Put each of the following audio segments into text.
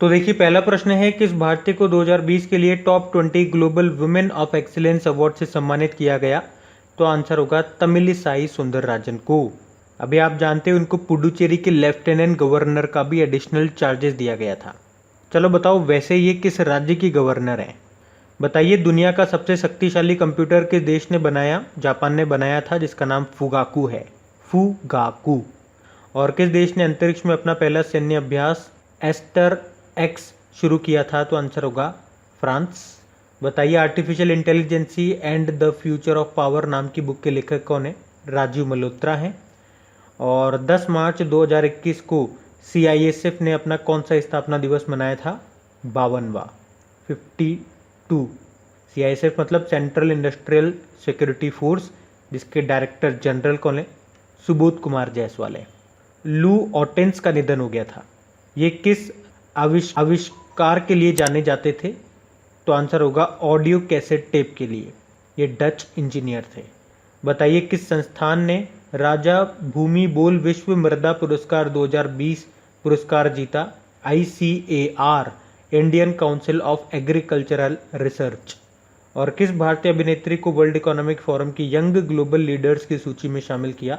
तो देखिए, पहला प्रश्न है, किस भारतीय को 2020 के लिए top 20 global women of excellence award से सम्मानित किया गया? तो आंसर होगा तमिलिसाई सुंदरराजन को। अभी आप जानते हो उनको पुडुचेरी के लेफ्टिनेंट गवर्नर का भी एडिशनल चार्जेस दिया गया था। चलो बताओ, वैसे ये किस राज्य की गवर्नर है? बताइए, दुनिया का सबसे शक्तिशाली कंप्यूटर किस देश ने बनाया? जापान ने बनाया था, जिसका नाम फुगाकू है, फुगाकू। और किस देश ने अंतरिक्ष में अपना पहला सैन्य अभ्यास एस्टर एक्स शुरू किया था? तो आंसर होगा फ्रांस। बताइए, artificial intelligence and the future of power नाम की बुक के लेखक कौन है? राजीव मल्होत्रा हैं। और 10 मार्च 2021 को CISF ने अपना कौन सा स्थापना दिवस मनाया था? 52वां, 52। CISF मतलब सेंट्रल इंडस्ट्रियल सिक्योरिटी फोर्स, जिसके डायरेक्टर जनरल कौन है? सुबोध कुमार जायसवाल है। लू ऑटेंस का निधन हो गया था। ये किस आविष्कार के लिए जाने जाते थे? तो आंसर होगा ऑडियो कैसेट टेप के लिए। ये डच इंजीनियर थे। बताइए, किस संस्थान ने राजा भूमि बोल विश्व मृदा पुरस्कार 2020 पुरस्कार जीता? ICAR, Indian council of agricultural research. और किस भारतीय अभिनेत्री को वर्ल्ड इकोनॉमिक फोरम की यंग ग्लोबल लीडर्स की सूची में शामिल किया?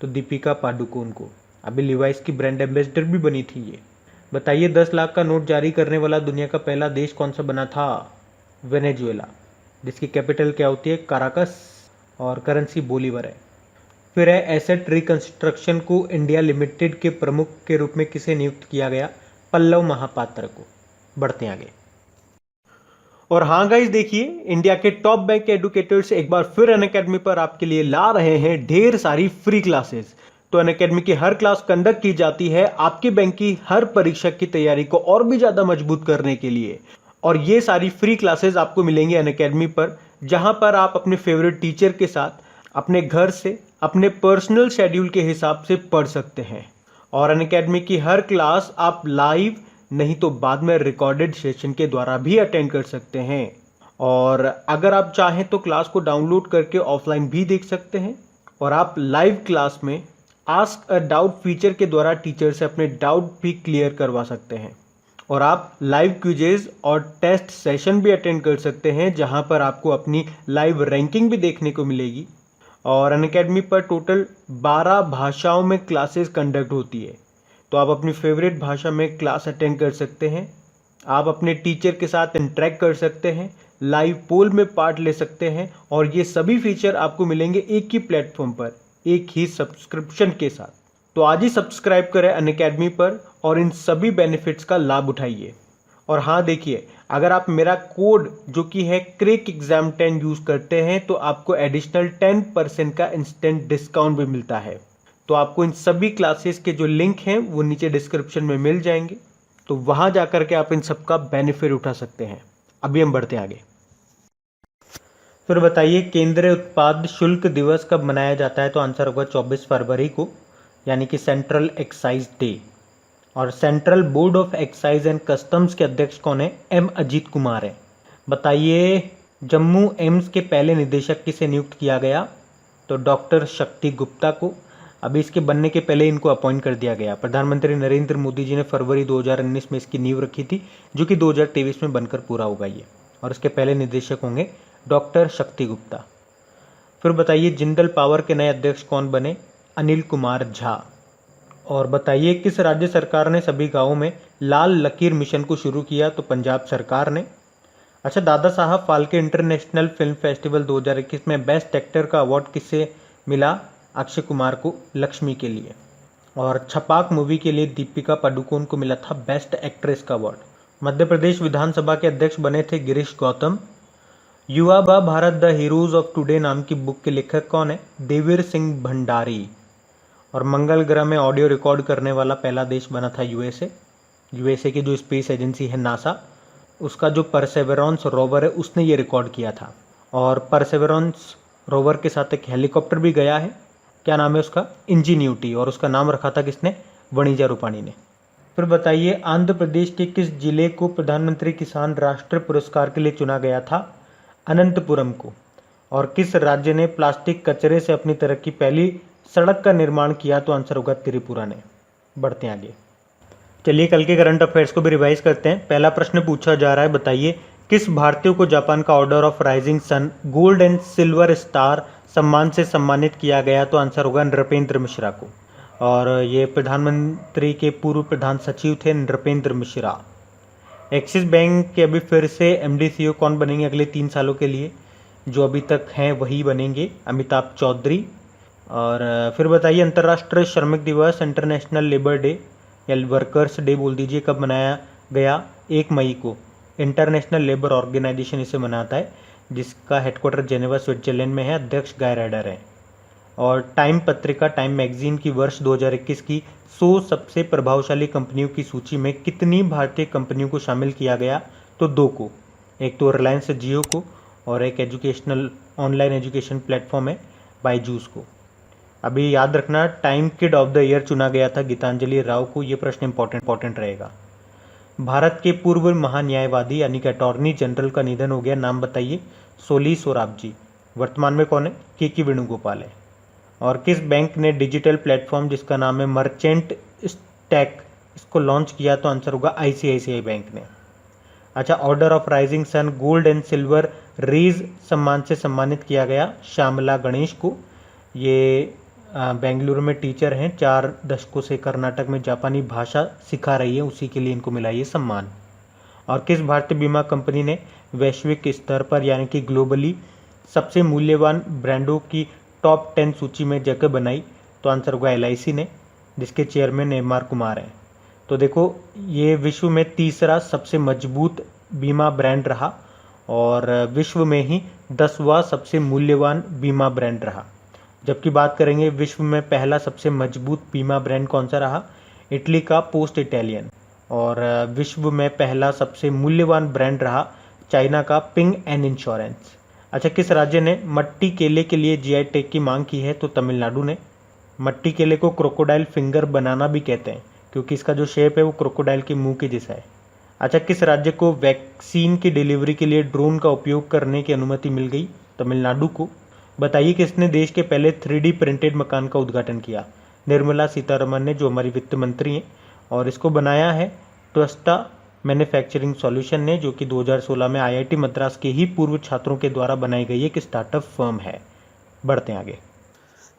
तो दीपिका पादुकोण को। अभी लिवाइस की ब्रांड एम्बेसडर भी बनी थी ये। बताइए, 10 लाख का नोट जारी करने वाला दुनिया का पहला देश कौन सा बना था? वेनेजुएला, जिसकी कैपिटल क्या होती है? काराकस, और करेंसी बोलीवर है। फिर है, एसेट रिकंस्ट्रक्शन को इंडिया लिमिटेड के प्रमुख के रूप में किसे नियुक्त किया गया? पल्लव महापात्र को। बढ़ते आगे। और हाँ गाइस, देखिए, इंडिया के टॉप बैंक एडुकेटर्स एक बार फिर अनअकैडमी पर आपके लिए ला रहे हैं ढेर सारी फ्री क्लासेस। तो अनअकैडमी की हर क्लास कंडक्ट की जाती है आपके बैंक की हर परीक्षा की तैयारी को और भी ज्यादा मजबूत करने के लिए। और ये सारी फ्री क्लासेस आपको मिलेंगी अनअकैडमी पर, जहां पर आप अपने फेवरेट टीचर के साथ अपने घर से अपने पर्सनल शेड्यूल के हिसाब से पढ़ सकते हैं। और अनअकैडमी की हर क्लास आप लाइव नहीं तो बाद में रिकॉर्डेड सेशन के द्वारा भी अटेंड कर सकते हैं। और अगर आप चाहें तो क्लास को डाउनलोड करके ऑफलाइन भी देख सकते हैं। और आप लाइव क्लास में आस्क अ डाउट फीचर के द्वारा टीचर से अपने डाउट भी क्लियर करवा सकते हैं। और आप लाइव क्विजेज और टेस्ट सेशन भी अटेंड कर सकते हैं, जहां पर आपको अपनी लाइव रैंकिंग भी देखने को मिलेगी। और अनअकैडमी पर टोटल 12 भाषाओं में क्लासेस कंडक्ट होती है। तो आप अपनी फेवरेट भाषा में क्लास अटेंड कर सकते हैं। आप अपने टीचर के साथ इंटरेक्ट कर सकते हैं, लाइव पोल में पार्ट ले सकते हैं। और ये सभी फीचर आपको मिलेंगे एक ही प्लेटफॉर्म पर, एक ही सब्सक्रिप्शन के साथ। तो आज ही सब्सक्राइब करें अनअकैडमी पर और इन सभी बेनिफिट्स का लाभ उठाइए। और हाँ देखिए, अगर आप मेरा कोड जो कि है क्रेक एग्जाम 10 यूज करते हैं तो आपको एडिशनल 10% का इंस्टेंट डिस्काउंट भी मिलता है। तो आपको इन सभी क्लासेस के जो लिंक हैं वो नीचे डिस्क्रिप्शन में मिल जाएंगे, तो वहां जाकर के आप इन सब का बेनिफिट उठा सकते हैं। अभी हम बढ़ते हैं आगे। फिर बताइए, केंद्रीय उत्पाद शुल्क दिवस कब मनाया जाता है? तो आंसर होगा 24 फरवरी को, यानी कि सेंट्रल एक्साइज डे। और central board of excise and customs के अध्यक्ष कौन है? अजीत कुमार है। बताइए, जम्मू एम्स के पहले निदेशक किसे नियुक्त किया गया? तो डॉक्टर शक्ति गुप्ता को। अभी इसके बनने के पहले इनको अपॉइंट कर दिया गया। प्रधानमंत्री नरेंद्र मोदी जी ने फरवरी 2019 में इसकी नींव रखी थी, जो कि 2023 में बनकर पूरा होगा ये। और इसके पहले निदेशक होंगे डॉक्टर शक्ति गुप्ता। फिर बताइए, जिंदल पावर के नए अध्यक्ष कौन बने? अनिल कुमार झा। और बताइए, किस राज्य सरकार ने सभी गांवों में लाल लकीर मिशन को शुरू किया? तो पंजाब सरकार ने। अच्छा, Dada Saheb Phalke international film festival 2021 में बेस्ट एक्टर का अवार्ड किसे मिला? अक्षय कुमार को, लक्ष्मी के लिए। और छपाक मूवी के लिए दीपिका पादुकोण को मिला था बेस्ट एक्ट्रेस का अवार्ड। मध्य प्रदेश विधानसभा के अध्यक्ष बने थे गिरीश गौतम। युवा Bharat the heroes of today नाम की बुक के लेखक कौन है? देवीर सिंह भंडारी। और मंगल ग्रह में ऑडियो रिकॉर्ड करने वाला पहला देश बना था यूएसए की जो स्पेस एजेंसी है नासा, उसका जो परसेवरेंस रोवर है उसने ये रिकॉर्ड किया था। और परसेवरेंस रोवर के साथ एक हेलीकॉप्टर भी गया है, क्या नाम है उसका? इंजीन्यूटी। और उसका नाम रखा था किसने? वणिजा रूपाणी ने। फिर बताइए, आंध्र प्रदेश के किस जिले को प्रधानमंत्री किसान राष्ट्र पुरस्कार के लिए चुना गया था? अनंतपुरम को। और किस राज्य ने प्लास्टिक कचरे से अपनी तरह की पहली सड़क का निर्माण किया? तो आंसर होगा त्रिपुरा ने। बढ़ते हैं आगे। चलिए कल के करंट अफेयर्स को भी रिवाइज करते हैं। पहला प्रश्न पूछा जा रहा है, बताइए किस भारतीय को जापान का Order of Rising Sun Gold and Silver Star सम्मान से सम्मानित किया गया? तो आंसर होगा नृपेंद्र मिश्रा को। और ये प्रधानमंत्री के पूर्व प्रधान सचिव थे नृपेंद्र मिश्रा। एक्सिस बैंक के अभी फिर से एमडी सीईओ कौन बनेंगे अगले 3 सालों के लिए? जो अभी तक हैं वही बनेंगे, अमिताभ चौधरी। और फिर बताइए अंतर्राष्ट्रीय श्रमिक दिवस, इंटरनेशनल लेबर डे या वर्कर्स डे बोल दीजिए, कब मनाया गया? 1 मई को। इंटरनेशनल लेबर ऑर्गेनाइजेशन इसे मनाता है, जिसका हेडक्वार्टर जेनेवा स्विट्जरलैंड में है। अध्यक्ष गाय राइडर है। और टाइम पत्रिका, टाइम मैगजीन की वर्ष 2021 की 100 सबसे प्रभावशाली कंपनियों की सूची में कितनी भारतीय कंपनियों को शामिल किया गया? तो 2 को। एक तो रिलायंस जियो को और एक एजुकेशनल ऑनलाइन एजुकेशन प्लेटफॉर्म है बायजूस को। अभी याद रखना, time kid of the year चुना गया था गीतांजलि राव को। ये प्रश्न इंपॉर्टेंट रहेगा। भारत के पूर्व महान्यायवादी यानी कि अटॉर्नी जनरल का निधन हो गया, नाम बताइए? सोली सोराबजी। वर्तमान में कौन है? के वेणुगोपाल है। और किस बैंक ने डिजिटल प्लेटफॉर्म जिसका नाम है मर्चेंट स्टैक, इसको लॉन्च किया? तो आंसर होगा आईसीआईसीआई बैंक ने। अच्छा, Order of Rising Sun Gold and Silver Rays सम्मान से सम्मानित किया गया श्यामला गणेश को। ये बेंगलुरु में टीचर हैं, 4 दशकों से कर्नाटक में जापानी भाषा सिखा रही है, उसी के लिए इनको मिला ये सम्मान। और किस भारतीय बीमा कंपनी ने वैश्विक स्तर पर यानी कि ग्लोबली सबसे मूल्यवान ब्रांडों की टॉप 10 सूची में जगह बनाई? तो आंसर होगा एलआईसी ने, जिसके चेयरमैन एमआर कुमार हैं। तो देखो, ये विश्व में तीसरा सबसे मजबूत बीमा ब्रांड रहा और विश्व में ही 10वां सबसे मूल्यवान बीमा ब्रांड रहा। जबकि बात करेंगे विश्व में पहला सबसे मजबूत बीमा ब्रांड कौन सा रहा? इटली का पोस्ट इटालियन। और विश्व में पहला सबसे मूल्यवान ब्रांड रहा चाइना का पिंग एंड इंश्योरेंस। अच्छा, किस राज्य ने मट्टी केले के लिए जीआई टैग की मांग की है? तो तमिलनाडु ने। मट्टी केले को क्रोकोडाइल फिंगर बनाना भी कहते हैं, क्योंकि इसका जो शेप है वो क्रोकोडाइल के मुंह के जैसा है। अच्छा, किस राज्य को वैक्सीन की डिलीवरी के लिए ड्रोन का उपयोग करने की अनुमति मिल गई? तमिलनाडु को। बताइए किसने देश के पहले 3D प्रिंटेड मकान का उद्घाटन किया? निर्मला सीतारमण ने, जो हमारी वित्त मंत्री हैं। और इसको बनाया है ट्वस्टा मैन्युफैक्चरिंग सॉल्यूशन ने, जो कि 2016 में आईआईटी मद्रास के ही पूर्व छात्रों के द्वारा बनाई गई एक स्टार्टअप फर्म है। बढ़ते हैं आगे।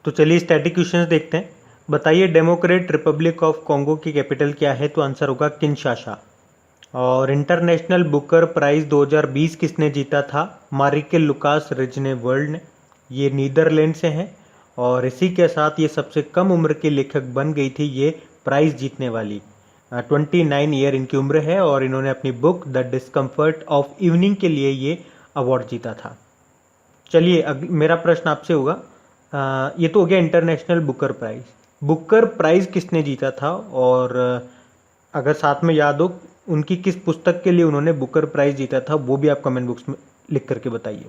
तो चलिए स्टैटिक क्वेश्चंस देखते हैं। बताइए डेमोक्रेट रिपब्लिक ऑफ कॉन्गो की कैपिटल क्या है? तो आंसर होगा किनशासा। और इंटरनेशनल बुकर प्राइज 2020 किसने जीता था? मारिके लुकास रिजनेवर्ल्ड ने। ये नीदरलैंड से हैं और इसी के साथ ये सबसे कम उम्र की लेखक बन गई थी ये प्राइज जीतने वाली। 29 ईयर इनकी उम्र है और इन्होंने अपनी book the discomfort of evening के लिए ये अवार्ड जीता था। चलिए मेरा प्रश्न आपसे होगा, ये तो हो गया International Booker Prize. Booker Prize किसने जीता था? और अगर साथ में याद हो उनकी किस पुस्तक के लिए उन्होंने बुकर प्राइज जीता था, वो भी आप कमेंट बॉक्स में लिख करके बताइए।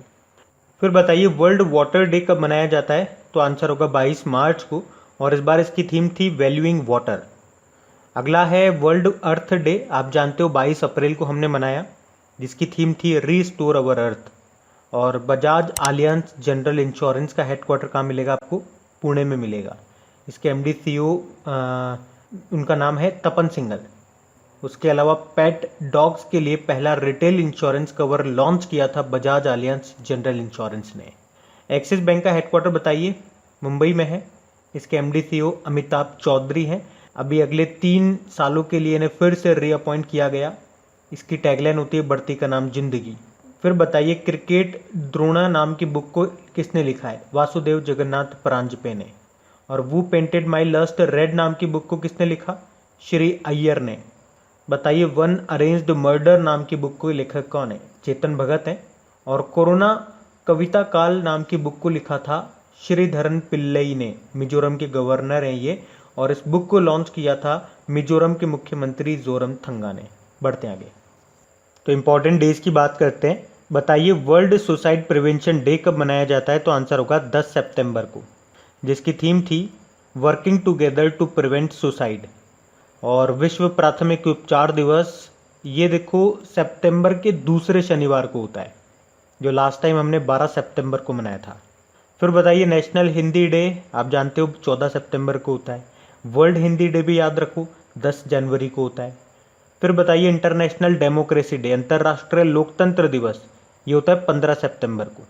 फिर बताइए वर्ल्ड वाटर डे कब मनाया जाता है? तो आंसर होगा 22 मार्च को और इस बार इसकी थीम थी वैल्यूइंग वाटर। अगला है वर्ल्ड अर्थ डे। आप जानते हो 22 अप्रैल को हमने मनाया, जिसकी थीम थी रीस्टोर अवर अर्थ। और बजाज आलियांज जनरल इंश्योरेंस का हेडक्वार्टर कहाँ मिलेगा आपको? पुणे में मिलेगा। इसके एमडी सीईओ उनका नाम है तपन सिंघल। उसके अलावा पेट डॉग्स के लिए पहला रिटेल इंश्योरेंस कवर लॉन्च किया था बजाज आलियांज जनरल इंश्योरेंस ने। एक्सिस बैंक का हेडक्वार्टर बताइए? मुंबई में है। इसके एमडी सीईओ अमिताभ चौधरी हैं। अभी अगले 3 सालों के लिए इन्हें फिर से रीअपॉइंट किया गया। इसकी टैगलाइन होती है बढ़ती का नाम जिंदगी। फिर बताइए क्रिकेट द्रोणा नाम की बुक को किसने लिखा है? वासुदेव जगन्नाथ परांजपे ने। और वो पेंटेड माई लस्ट रेड नाम की बुक को किसने लिखा? श्री अय्यर ने। बताइए वन अरेंज्ड मर्डर नाम की बुक को लेखक कौन है? चेतन भगत हैं। और कोरोना कविता काल नाम की बुक को लिखा था श्रीधरन पिल्लई ने। मिजोरम के गवर्नर हैं ये और इस बुक को लॉन्च किया था मिजोरम के मुख्यमंत्री जोरमथंगा ने। बढ़ते आगे। तो इंपॉर्टेंट डेज की बात करते हैं। बताइए वर्ल्ड सुसाइड प्रिवेंशन डे कब मनाया जाता है? तो आंसर होगा 10 सितंबर को, जिसकी थीम थी working together to prevent suicide. और विश्व प्राथमिक उपचार दिवस ये देखो सितंबर के दूसरे शनिवार को होता है, जो लास्ट टाइम हमने 12 सितंबर को मनाया था। फिर बताइए नेशनल हिंदी डे आप जानते हो 14 सितंबर को होता है। वर्ल्ड हिंदी डे भी याद रखो 10 जनवरी को होता है। फिर बताइए इंटरनेशनल डेमोक्रेसी डे, अंतर्राष्ट्रीय लोकतंत्र दिवस, ये होता है 15 सितंबर को।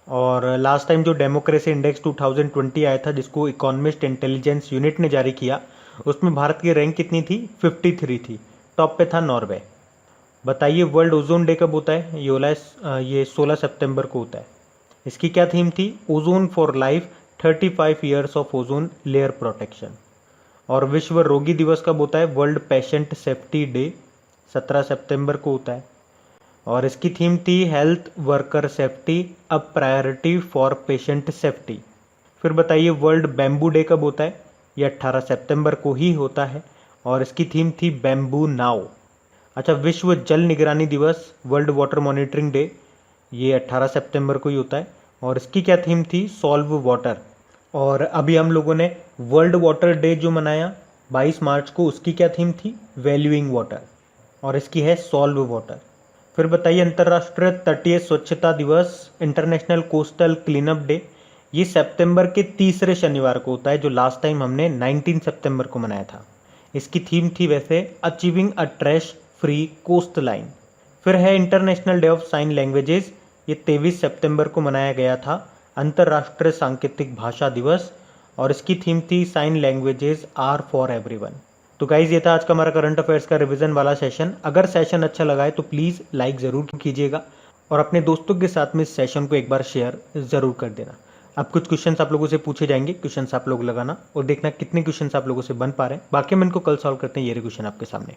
और लास्ट टाइम जो डेमोक्रेसी इंडेक्स 2020 आया था, जिसको इकोनॉमिस्ट इंटेलिजेंस यूनिट ने जारी किया, उसमें भारत की रैंक कितनी थी? 53 थी। टॉप पे था नॉर्वे। बताइए वर्ल्ड ओजोन डे कब होता है? ये 16 सितंबर को होता है। इसकी क्या थीम थी? Ozone for life, 35 years of ozone layer protection. और विश्व रोगी दिवस कब होता है? वर्ल्ड पेशेंट सेफ्टी डे, 17 सितंबर को होता है। और इसकी थीम थी health worker safety, a priority for patient safety. फिर बताइए वर्ल्ड बैम्बू डे कब होता है? ये 18 सितंबर को ही होता है और इसकी थीम थी बैम्बू नाउ। अच्छा, विश्व जल निगरानी दिवस, वर्ल्ड वाटर मॉनिटरिंग डे, ये 18 सितंबर को ही होता है और इसकी क्या थीम थी? Solve water. और अभी हम लोगों ने वर्ल्ड वाटर डे जो मनाया 22 मार्च को, उसकी क्या थीम थी? वैल्यूइंग वाटर, और इसकी है सॉल्व वाटर। फिर बताइए अंतर्राष्ट्रीय तटीय स्वच्छता दिवस, इंटरनेशनल कोस्टल क्लीनअप डे, ये सितंबर के तीसरे शनिवार को होता है, जो लास्ट टाइम हमने 19 सितंबर को मनाया था। इसकी थीम थी वैसे achieving a trash free coastline. फिर है International Day of Sign Languages, ये 23 सितंबर को मनाया गया था, अंतर्राष्ट्रीय सांकेतिक भाषा दिवस, और इसकी थीम थी sign languages are for everyone. तो गाइज ये था आज का हमारा करंट अफेयर्स का रिवीजन वाला सेशन। अगर सेशन अच्छा लगा है तो प्लीज़ लाइक ज़रूर कीजिएगा और अपने दोस्तों के साथ में इस सेशन को एक बार शेयर ज़रूर कर देना। अब कुछ क्वेश्चंस आप लोगों से पूछे जाएंगे, क्वेश्चंस आप लोग लगाना और देखना कितने क्वेश्चंस आप लोगों से बन पा रहे हैं। बाकी हम इनको कल सॉल्व करते हैं। ये रहे क्वेश्चन आपके सामने।